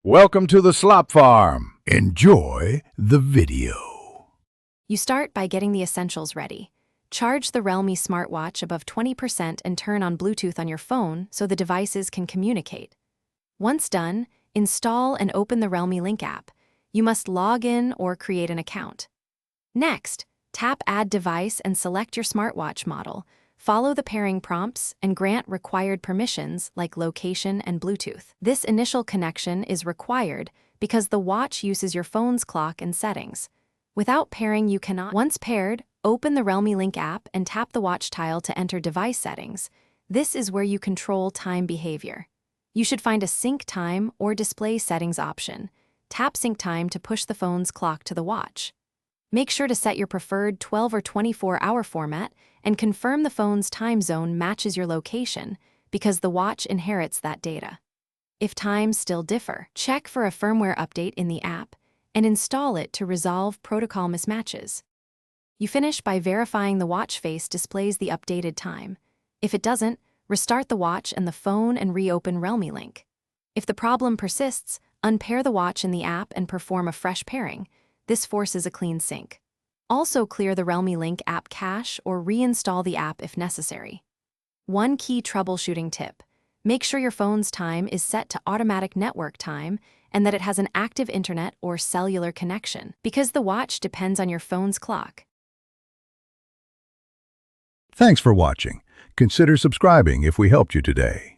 Welcome to the Slop Farm. Enjoy the video. You start by getting the essentials ready. Charge the Realme smartwatch above 20% and turn on Bluetooth on your phone so the devices can communicate. Once done, install and open the Realme Link app. You must log in or create an account. Next, tap Add Device and select your smartwatch model. Follow the pairing prompts and grant required permissions like location and Bluetooth. This initial connection is required because the watch uses your phone's clock and settings. Without pairing, you cannot. Once paired, open the Realme Link app and tap the watch tile to enter device settings. This is where you control time behavior. You should find a sync time or display settings option. Tap sync time to push the phone's clock to the watch. Make sure to set your preferred 12 or 24-hour format and confirm the phone's time zone matches your location because the watch inherits that data. If times still differ, check for a firmware update in the app and install it to resolve protocol mismatches. You finish by verifying the watch face displays the updated time. If it doesn't, restart the watch and the phone and reopen Realme Link. If the problem persists, unpair the watch in the app and perform a fresh pairing. This forces a clean sync. Also clear the Realme Link app cache or reinstall the app if necessary. One key troubleshooting tip: make sure your phone's time is set to automatic network time and that it has an active internet or cellular connection, because the watch depends on your phone's clock. Thanks for watching. Consider subscribing if we helped you today.